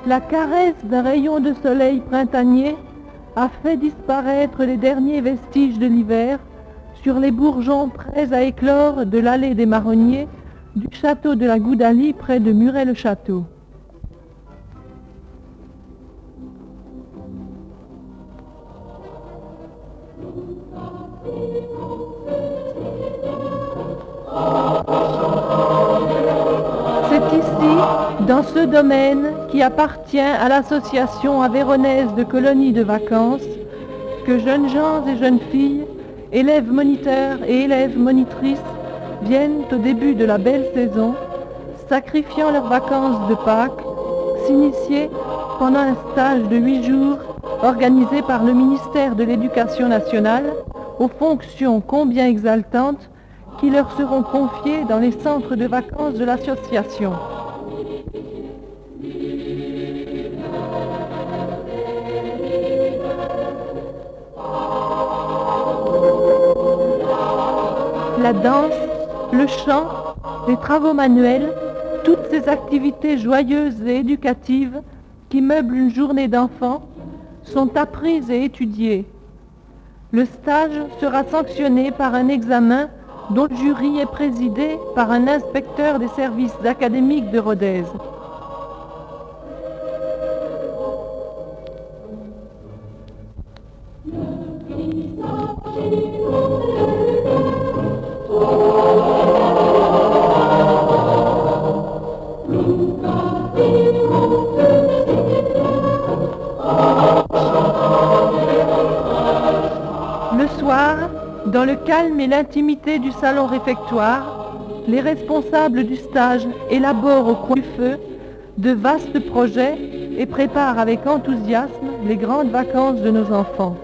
La caresse d'un rayon de soleil printanier a fait disparaître les derniers vestiges de l'hiver sur les bourgeons prêts à éclore de l'allée des Marronniers du château de la Goudalie près de Muret-le-Château. C'est ici, dans ce domaine qui appartient à l'association avéronaise de colonies de vacances, que jeunes gens et jeunes filles, élèves moniteurs et élèves monitrices viennent au début de la belle saison, sacrifiant leurs vacances de Pâques, s'initier pendant un stage de 8 jours organisé par le ministère de l'Éducation nationale aux fonctions combien exaltantes qui leur seront confiées dans les centres de vacances de l'association. La danse, le chant, les travaux manuels, toutes ces activités joyeuses et éducatives qui meublent une journée d'enfant sont apprises et étudiées. Le stage sera sanctionné par un examen dont le jury est présidé par un inspecteur des services académiques de Rodez. Le soir, dans le calme et l'intimité du salon réfectoire, les responsables du stage élaborent au coin du feu de vastes projets et préparent avec enthousiasme les grandes vacances de nos enfants.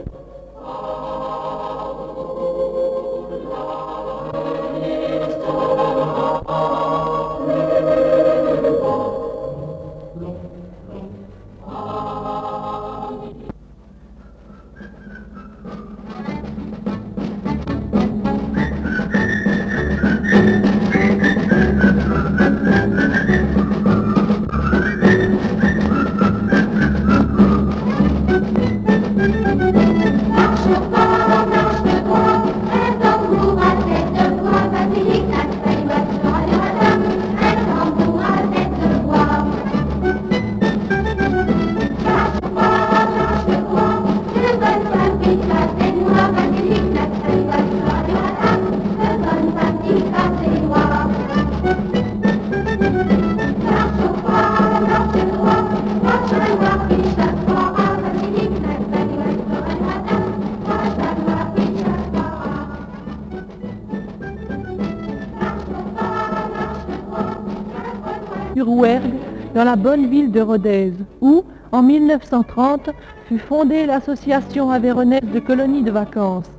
Rouergue, dans la bonne ville de Rodez, où, en 1930, fut fondée l'association avéronaise de colonies de vacances.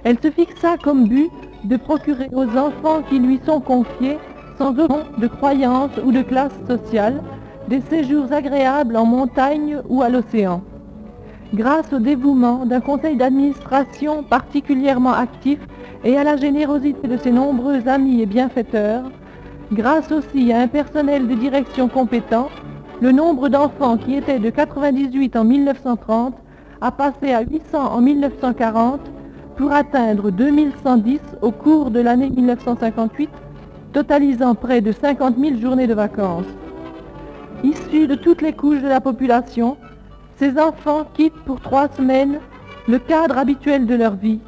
Elle se fixa comme but de procurer aux enfants qui lui sont confiés, sans aucun de croyance ou de classe sociale, des séjours agréables en montagne ou à l'océan. Grâce au dévouement d'un conseil d'administration particulièrement actif et à la générosité de ses nombreux amis et bienfaiteurs, grâce aussi à un personnel de direction compétent, le nombre d'enfants qui était de 98 en 1930 a passé à 800 en 1940 pour atteindre 2110 au cours de l'année 1958, totalisant près de 50 000 journées de vacances. Issus de toutes les couches de la population, ces enfants quittent pour 3 semaines le cadre habituel de leur vie,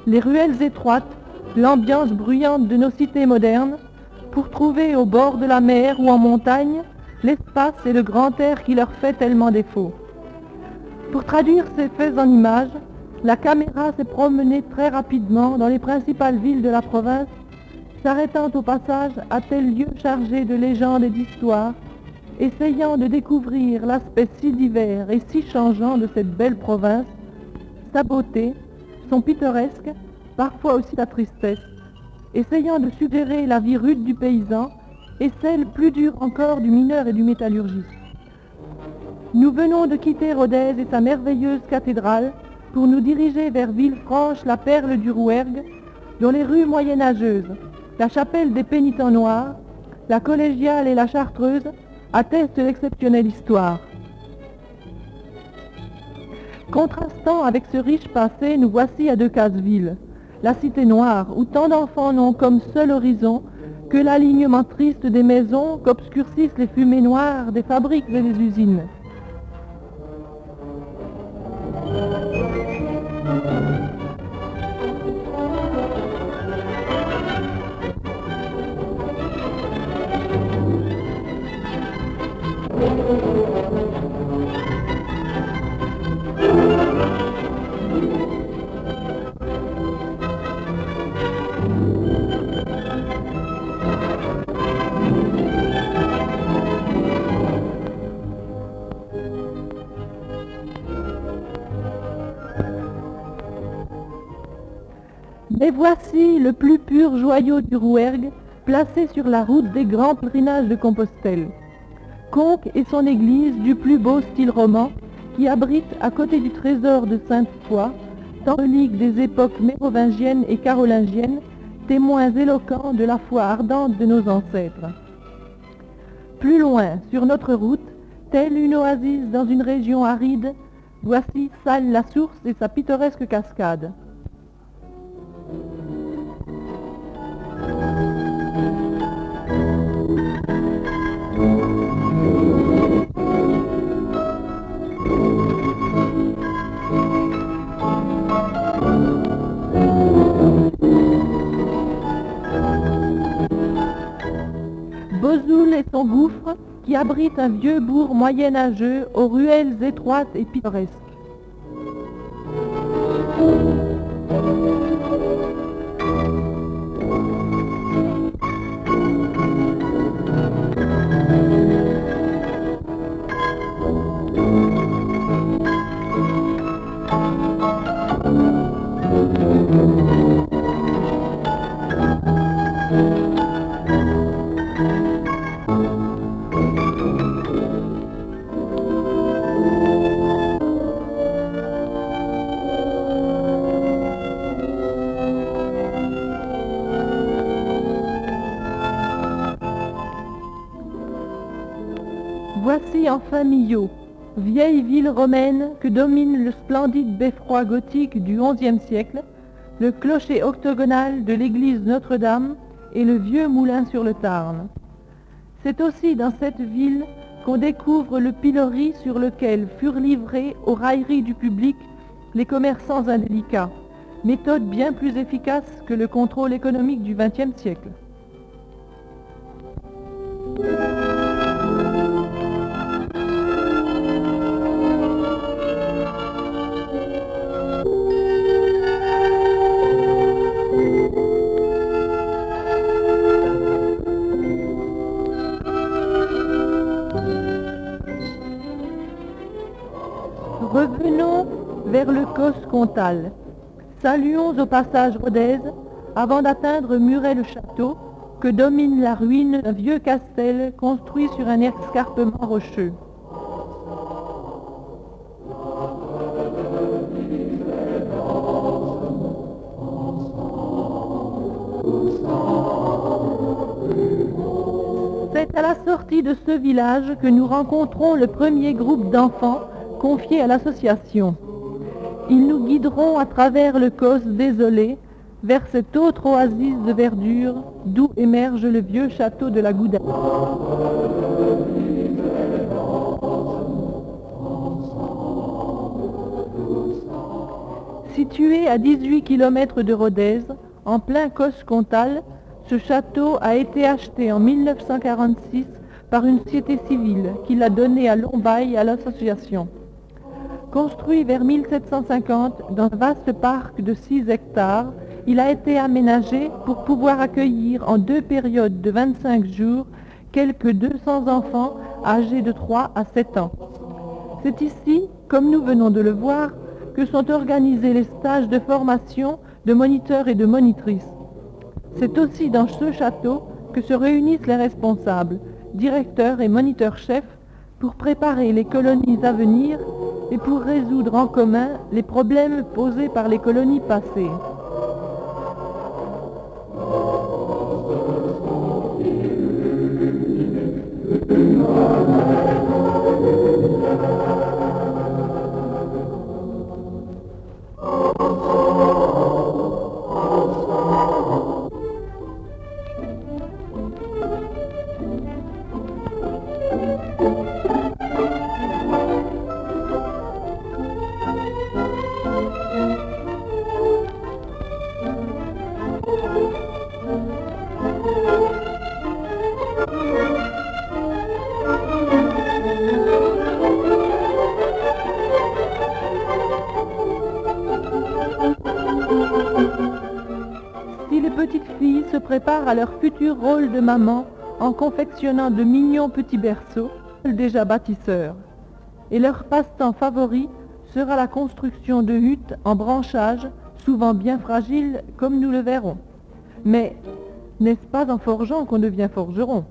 les ruelles étroites, l'ambiance bruyante de nos cités modernes, pour trouver au bord de la mer ou en montagne l'espace et le grand air qui leur fait tellement défaut. Pour traduire ces faits en images, la caméra s'est promenée très rapidement dans les principales villes de la province, s'arrêtant au passage à tel lieu chargé de légendes et d'histoires, essayant de découvrir l'aspect si divers et si changeant de cette belle province, sa beauté, son pittoresque, parfois aussi sa tristesse, essayant de suggérer la vie rude du paysan et celle plus dure encore du mineur et du métallurgiste. Nous venons de quitter Rodez et sa merveilleuse cathédrale pour nous diriger vers Villefranche, la perle du Rouergue, dont les rues moyenâgeuses, la chapelle des pénitents noirs, la collégiale et la chartreuse attestent l'exceptionnelle histoire. Contrastant avec ce riche passé, nous voici à Decazeville, la cité noire, où tant d'enfants n'ont comme seul horizon que l'alignement triste des maisons qu'obscurcissent les fumées noires des fabriques et des usines. Et voici le plus pur joyau du Rouergue, placé sur la route des grands pèlerinages de Compostelle. Conques et son église du plus beau style roman, qui abrite à côté du trésor de Sainte-Foy, tant reliques des époques mérovingiennes et carolingiennes, témoins éloquents de la foi ardente de nos ancêtres. Plus loin, sur notre route, telle une oasis dans une région aride, voici Salles-la-Source et sa pittoresque cascade. Bozoul et son gouffre, qui abrite un vieux bourg moyenâgeux aux ruelles étroites et pittoresques. Voici enfin Millau, vieille ville romaine que domine le splendide beffroi gothique du XIe siècle, le clocher octogonal de l'église Notre-Dame et le vieux moulin sur le Tarn. C'est aussi dans cette ville qu'on découvre le pilori sur lequel furent livrés aux railleries du public les commerçants indélicats, méthode bien plus efficace que le contrôle économique du XXe siècle. Revenons vers le Causse Comtal. Saluons au passage Rodez avant d'atteindre Muret-le-Château que domine la ruine d'un vieux castel construit sur un escarpement rocheux. C'est à la sortie de ce village que nous rencontrons le premier groupe d'enfants confiés à l'association. Ils nous guideront à travers le Causse désolé vers cette autre oasis de verdure d'où émerge le vieux château de la Goudaille. Situé à 18 km de Rodez, en plein Causse Comtal, ce château a été acheté en 1946 par une société civile qui l'a donné à long bail à l'association. Construit vers 1750 dans un vaste parc de 6 hectares, il a été aménagé pour pouvoir accueillir en 2 périodes de 25 jours quelques 200 enfants âgés de 3 à 7 ans. C'est ici, comme nous venons de le voir, que sont organisés les stages de formation de moniteurs et de monitrices. C'est aussi dans ce château que se réunissent les responsables, directeurs et moniteurs-chefs, pour préparer les colonies à venir et pour résoudre en commun les problèmes posés par les colonies passées. Se préparent à leur futur rôle de maman en confectionnant de mignons petits berceaux, déjà bâtisseurs. Et leur passe-temps favori sera la construction de huttes en branchage, souvent bien fragiles, comme nous le verrons. Mais n'est-ce pas en forgeant qu'on devient forgeron ?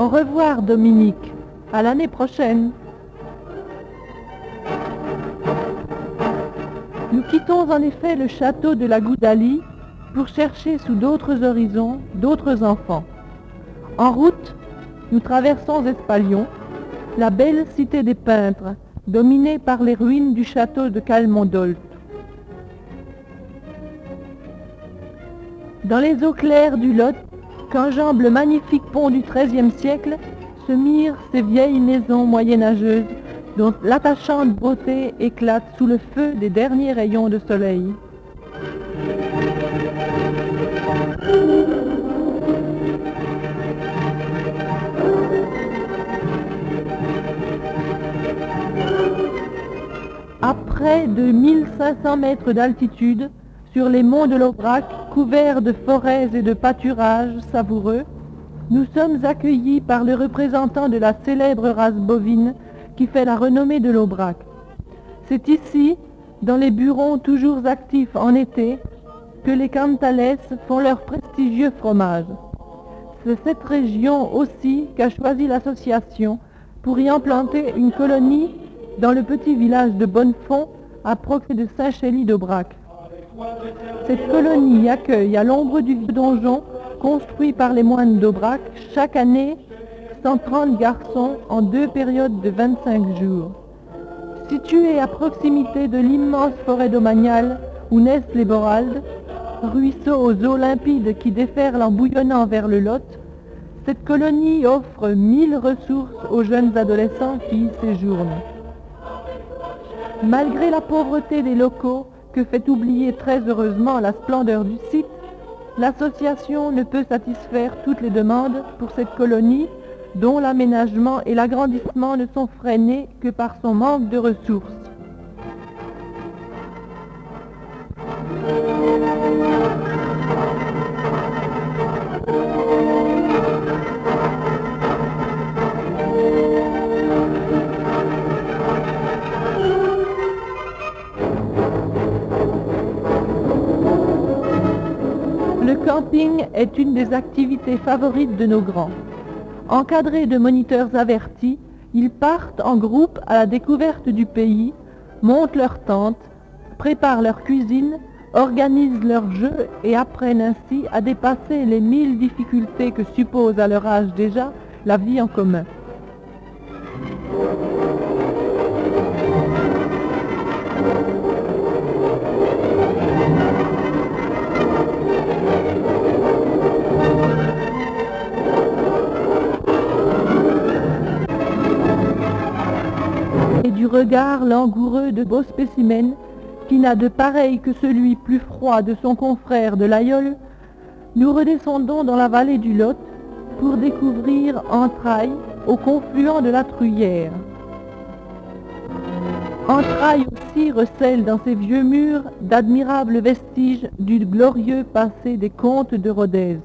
Au revoir Dominique, à l'année prochaine. Nous quittons en effet le château de la Goudalie pour chercher sous d'autres horizons d'autres enfants. En route, nous traversons Espalion, la belle cité des peintres, dominée par les ruines du château de Calmondolt. Dans les eaux claires du Lot, qu'enjambe le magnifique pont du XIIIe siècle, se mirent ces vieilles maisons moyenâgeuses dont l'attachante beauté éclate sous le feu des derniers rayons de soleil. À près de 1500 mètres d'altitude, sur les monts de l'Aubrac, couverts de forêts et de pâturages savoureux, nous sommes accueillis par le représentant de la célèbre race bovine qui fait la renommée de l'Aubrac. C'est ici, dans les burons toujours actifs en été, que les Cantales font leur prestigieux fromage. C'est cette région aussi qu'a choisi l'association pour y implanter une colonie dans le petit village de Bonnefond, à proximité de Saint-Chély-d'Aubrac. Cette colonie accueille à l'ombre du vieux donjon construit par les moines d'Aubrac chaque année 130 garçons en 2 périodes de 25 jours. Située à proximité de l'immense forêt domaniale où naissent les Boraldes, ruisseaux aux eaux limpides qui déferlent en bouillonnant vers le Lot, cette colonie offre 1000 ressources aux jeunes adolescents qui y séjournent. Malgré la pauvreté des locaux que fait oublier très heureusement la splendeur du site, l'association ne peut satisfaire toutes les demandes pour cette colonie dont l'aménagement et l'agrandissement ne sont freinés que par son manque de ressources. Le camping est une des activités favorites de nos grands. Encadrés de moniteurs avertis, ils partent en groupe à la découverte du pays, montent leurs tentes, préparent leur cuisine, organisent leurs jeux et apprennent ainsi à dépasser les 1000 difficultés que suppose à leur âge déjà la vie en commun. Et du regard langoureux de beaux spécimens, qui n'a de pareil que celui plus froid de son confrère de l'Aïeul, nous redescendons dans la vallée du Lot pour découvrir Entrailles au confluent de la Truyère. Entrailles aussi recèle dans ses vieux murs d'admirables vestiges du glorieux passé des comtes de Rodez.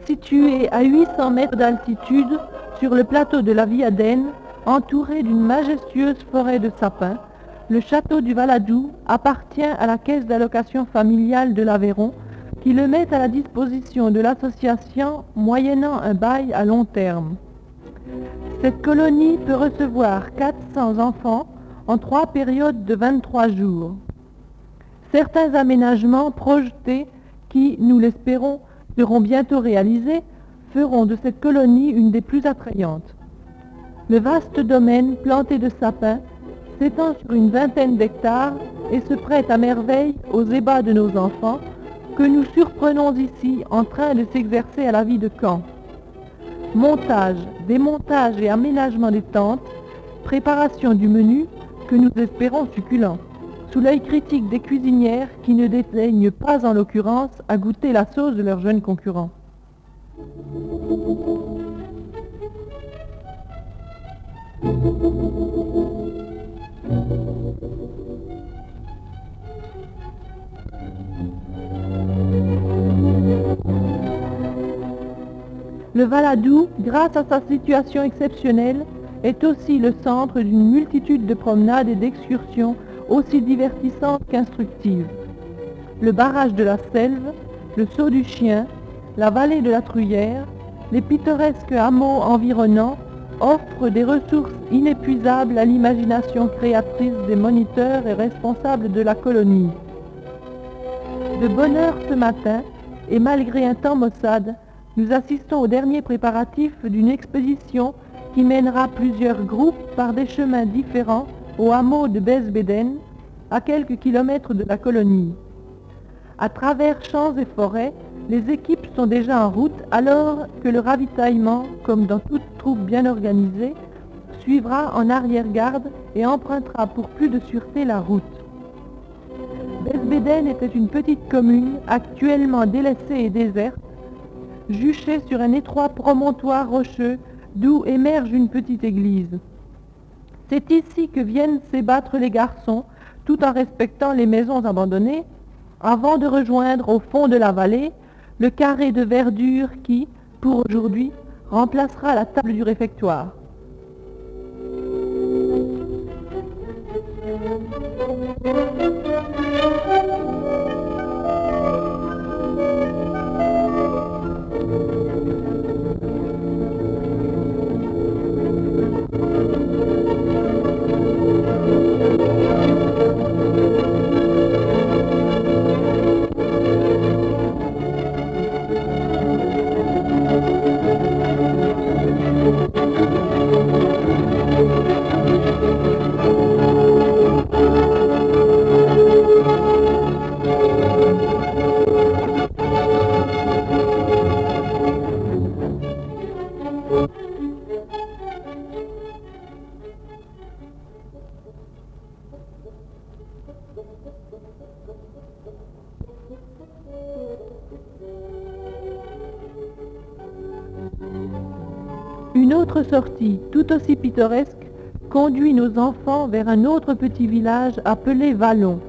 Situé à 800 mètres d'altitude sur le plateau de la Viadène, entouré d'une majestueuse forêt de sapins, le château du Valadou appartient à la caisse d'allocation familiale de l'Aveyron qui le met à la disposition de l'association moyennant un bail à long terme. Cette colonie peut recevoir 400 enfants en 3 périodes de 23 jours. Certains aménagements projetés qui, nous l'espérons, seront bientôt réalisés, feront de cette colonie une des plus attrayantes. Le vaste domaine planté de sapins s'étend sur une vingtaine d'hectares et se prête à merveille aux ébats de nos enfants que nous surprenons ici en train de s'exercer à la vie de camp. Montage, démontage et aménagement des tentes, préparation du menu que nous espérons succulent, sous l'œil critique des cuisinières qui ne dédaignent pas en l'occurrence à goûter la sauce de leurs jeunes concurrents. Le Valadou, grâce à sa situation exceptionnelle, est aussi le centre d'une multitude de promenades et d'excursions aussi divertissantes qu'instructives. Le barrage de la Selve, le Saut du Chien, la vallée de la Truyère, les pittoresques hameaux environnants offrent des ressources inépuisables à l'imagination créatrice des moniteurs et responsables de la colonie. De bonne heure ce matin, et malgré un temps maussade, nous assistons aux derniers préparatifs d'une expédition qui mènera plusieurs groupes par des chemins différents au hameau de Besbeden, à quelques kilomètres de la colonie. À travers champs et forêts, les équipes sont déjà en route alors que le ravitaillement, comme dans toute troupe bien organisée, suivra en arrière-garde et empruntera pour plus de sûreté la route. Besbeden était une petite commune actuellement délaissée et déserte, juchée sur un étroit promontoire rocheux d'où émerge une petite église. C'est ici que viennent s'ébattre les garçons, tout en respectant les maisons abandonnées, avant de rejoindre au fond de la vallée le carré de verdure qui, pour aujourd'hui, remplacera la table du réfectoire. Une autre sortie, tout aussi pittoresque, conduit nos enfants vers un autre petit village appelé Vallon,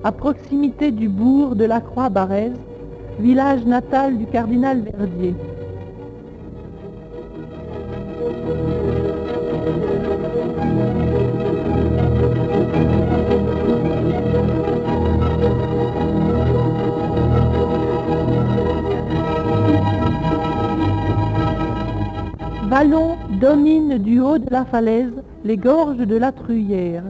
à proximité du bourg de la Croix-Barrez, village natal du cardinal Verdier. Vallon domine du haut de la falaise les gorges de la Truyère.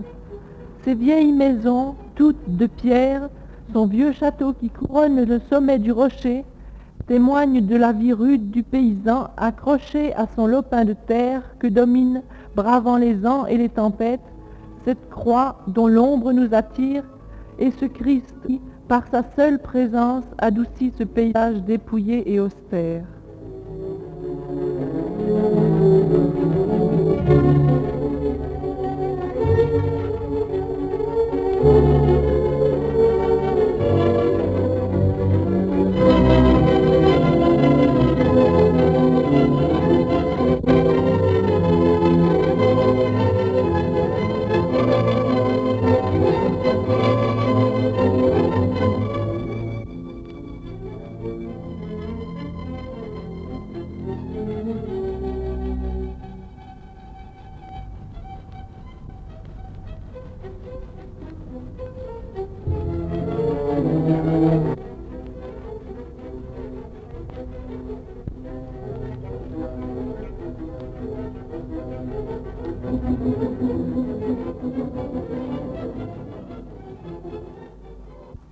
Ses vieilles maisons, toutes de pierre, son vieux château qui couronne le sommet du rocher, témoignent de la vie rude du paysan accroché à son lopin de terre que domine, bravant les ans et les tempêtes, cette croix dont l'ombre nous attire, et ce Christ qui, par sa seule présence, adoucit ce paysage dépouillé et austère.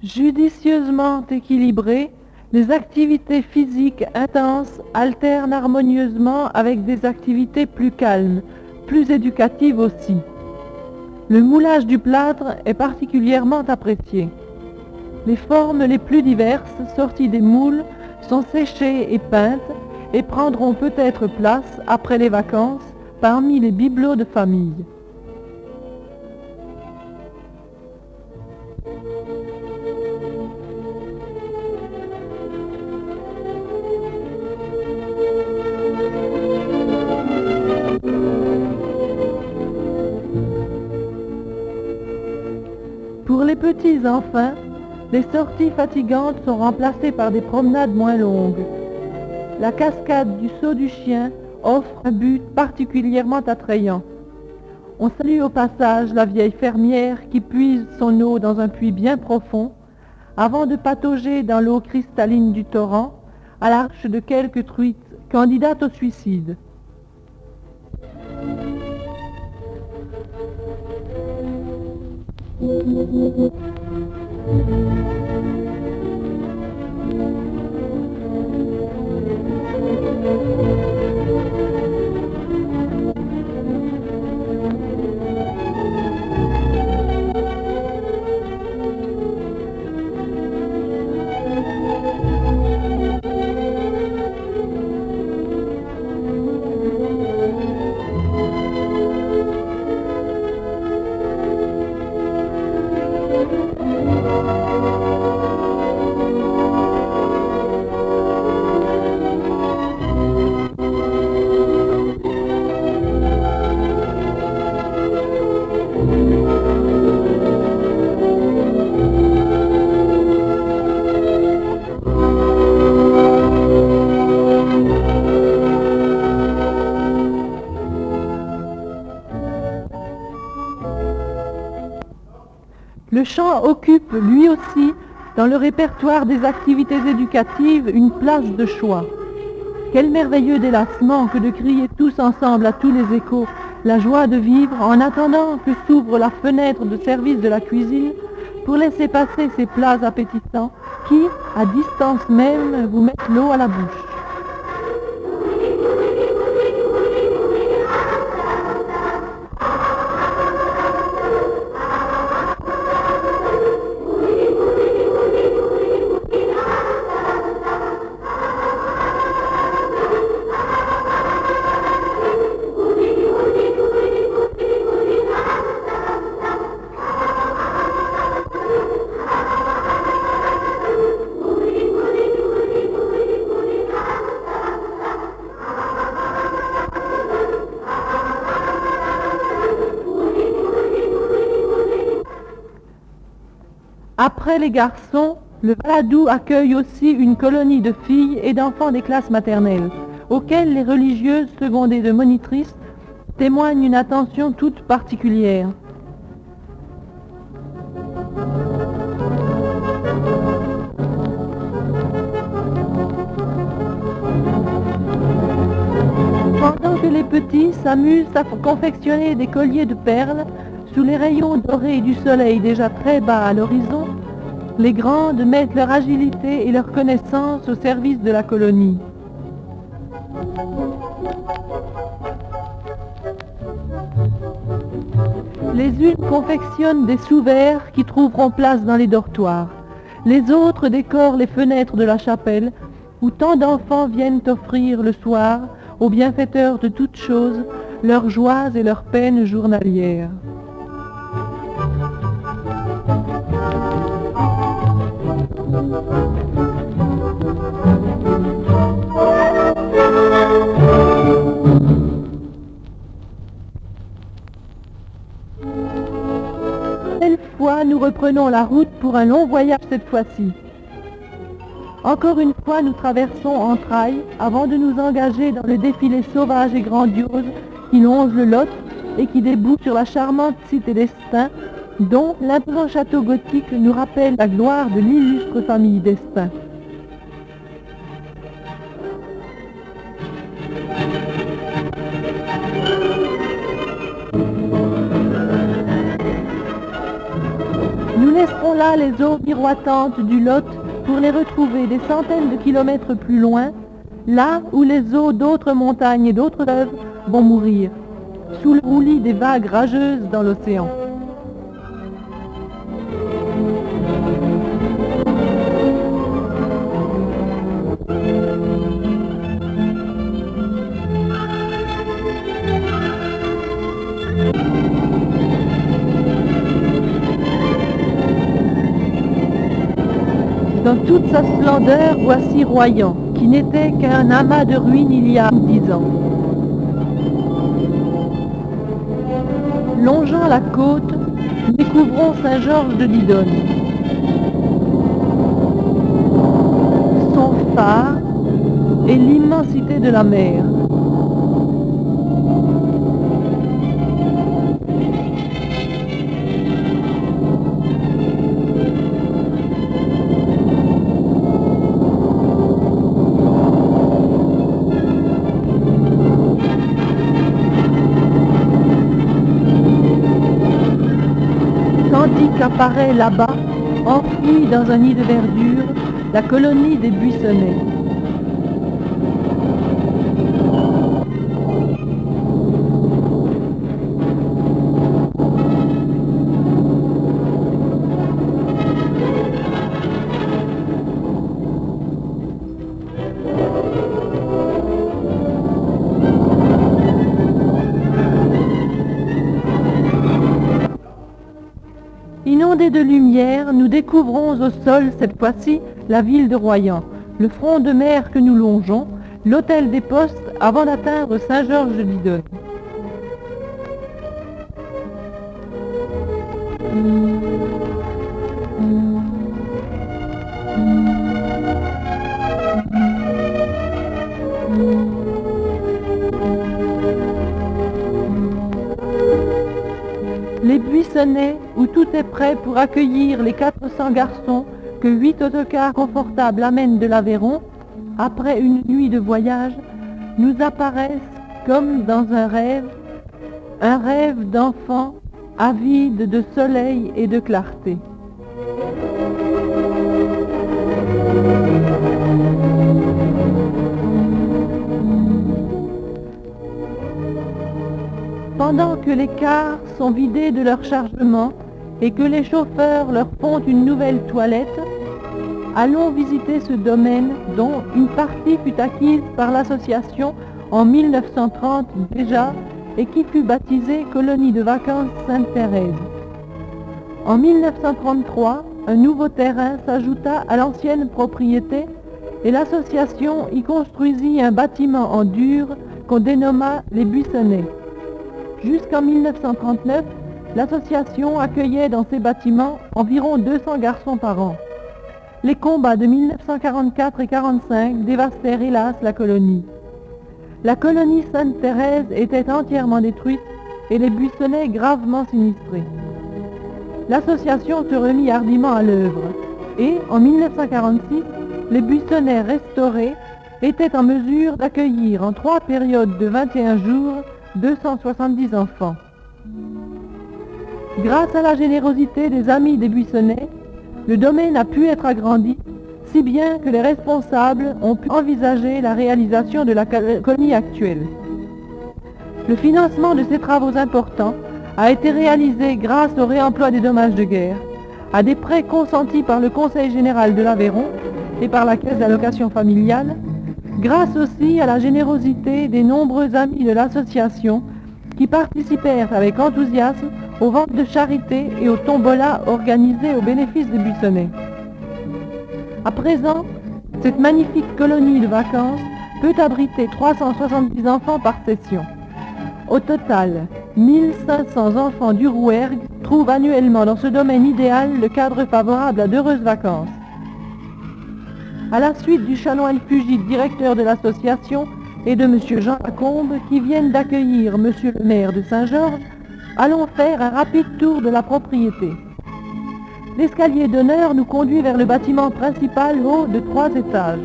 Judicieusement équilibrées, les activités physiques intenses alternent harmonieusement avec des activités plus calmes, plus éducatives aussi. Le moulage du plâtre est particulièrement apprécié. Les formes les plus diverses sorties des moules sont séchées et peintes et prendront peut-être place, après les vacances, parmi les bibelots de famille. Pour les petits enfin, les sorties fatigantes sont remplacées par des promenades moins longues. La cascade du Saut du Chien offre un but particulièrement attrayant. On salue au passage la vieille fermière qui puise son eau dans un puits bien profond, avant de patauger dans l'eau cristalline du torrent, à l'arche de quelques truites candidates au suicide. Le chant occupe, lui aussi, dans le répertoire des activités éducatives, une place de choix. Quel merveilleux délassement que de crier tous ensemble à tous les échos la joie de vivre en attendant que s'ouvre la fenêtre de service de la cuisine pour laisser passer ces plats appétissants qui, à distance même, vous mettent l'eau à la bouche. Après les garçons, le Valadou accueille aussi une colonie de filles et d'enfants des classes maternelles, auxquelles les religieuses, secondées de monitrices, témoignent une attention toute particulière. Pendant que les petits s'amusent à confectionner des colliers de perles, sous les rayons dorés du soleil déjà très bas à l'horizon, les grandes mettent leur agilité et leur connaissance au service de la colonie. Les unes confectionnent des sous-verts qui trouveront place dans les dortoirs. Les autres décorent les fenêtres de la chapelle, où tant d'enfants viennent offrir le soir aux bienfaiteurs de toutes choses leurs joies et leurs peines journalières. Cette fois, nous reprenons la route pour un long voyage cette fois-ci. Encore une fois, nous traversons Entrailles avant de nous engager dans le défilé sauvage et grandiose qui longe le Lot et qui débouche sur la charmante cité d'Estaing, dont l'imposant château gothique nous rappelle la gloire de l'illustre famille d'Estaing. Nous laisserons là les eaux miroitantes du Lot pour les retrouver des centaines de kilomètres plus loin, là où les eaux d'autres montagnes et d'autres fleuves vont mourir, sous le roulis des vagues rageuses dans l'océan. Dans toute sa splendeur, voici Royan, qui n'était qu'un amas de ruines il y a 10 ans. Longeant la côte, nous découvrons Saint-Georges de Didonne. Son phare et l'immensité de la mer. Tandis qu'apparaît là-bas, enfouie dans un nid de verdure, la colonie des Buissonnets. Bordée de lumière, nous découvrons au sol, cette fois-ci, la ville de Royan, le front de mer que nous longeons, l'hôtel des postes avant d'atteindre Saint-Georges-de-Didonne. Les Buissonnais, où tout est prêt pour accueillir les 400 garçons que 8 autocars confortables amènent de l'Aveyron, après une nuit de voyage, nous apparaissent comme dans un rêve d'enfant avide de soleil et de clarté. Pendant que les cars sont vidés de leur chargement et que les chauffeurs leur font une nouvelle toilette, allons visiter ce domaine dont une partie fut acquise par l'association en 1930 déjà et qui fut baptisée Colonie de vacances Sainte-Thérèse. En 1933, un nouveau terrain s'ajouta à l'ancienne propriété et l'association y construisit un bâtiment en dur qu'on dénomma les Buissonnais. Jusqu'en 1939, l'association accueillait dans ces bâtiments environ 200 garçons par an. Les combats de 1944 et 1945 dévastèrent hélas la colonie. La colonie Sainte-Thérèse était entièrement détruite et les Buissonnais gravement sinistrés. L'association se remit hardiment à l'œuvre et, en 1946, les Buissonnais restaurés étaient en mesure d'accueillir en 3 périodes de 21 jours 270 enfants. Grâce à la générosité des amis des Buissonnais, le domaine a pu être agrandi, si bien que les responsables ont pu envisager la réalisation de la colonie actuelle. Le financement de ces travaux importants a été réalisé grâce au réemploi des dommages de guerre, à des prêts consentis par le Conseil général de l'Aveyron et par la Caisse d'allocation familiale, grâce aussi à la générosité des nombreux amis de l'association qui participèrent avec enthousiasme aux ventes de charité et aux tombolas organisées au bénéfice des Buissonnais. À présent, cette magnifique colonie de vacances peut abriter 370 enfants par session. Au total, 1500 enfants du Rouergue trouvent annuellement dans ce domaine idéal le cadre favorable à d'heureuses vacances. À la suite du chanoine Fugit, directeur de l'association, et de M. Jean Lacombe, qui viennent d'accueillir M. le maire de Saint-Georges, allons faire un rapide tour de la propriété. L'escalier d'honneur nous conduit vers le bâtiment principal haut de 3 étages.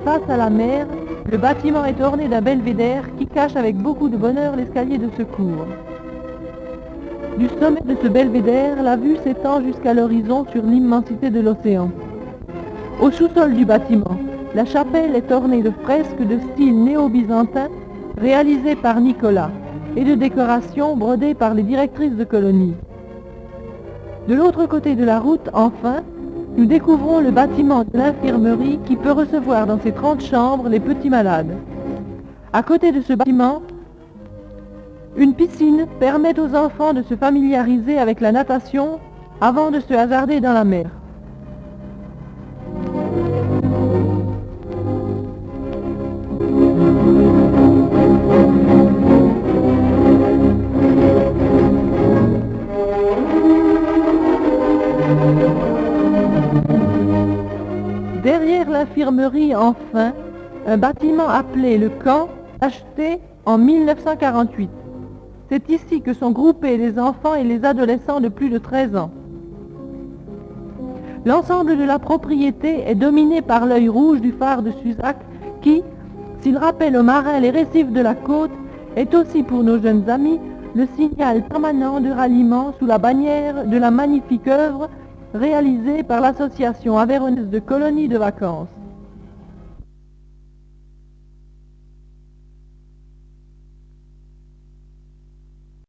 Face à la mer, le bâtiment est orné d'un belvédère qui cache avec beaucoup de bonheur l'escalier de secours. Du sommet de ce belvédère, la vue s'étend jusqu'à l'horizon sur l'immensité de l'océan. Au sous-sol du bâtiment, la chapelle est ornée de fresques de style néo-byzantin réalisées par Nicolas et de décorations brodées par les directrices de colonie. De l'autre côté de la route, enfin, nous découvrons le bâtiment de l'infirmerie qui peut recevoir dans ses 30 chambres les petits malades. À côté de ce bâtiment, une piscine permet aux enfants de se familiariser avec la natation avant de se hasarder dans la mer. Derrière l'infirmerie, enfin, un bâtiment appelé le camp, acheté en 1948. C'est ici que sont groupés les enfants et les adolescents de plus de 13 ans. L'ensemble de la propriété est dominé par l'œil rouge du phare de Suzac qui, s'il rappelle aux marins les récifs de la côte, est aussi pour nos jeunes amis le signal permanent de ralliement sous la bannière de la magnifique œuvre réalisée par l'association aveyronnaise de colonies de vacances.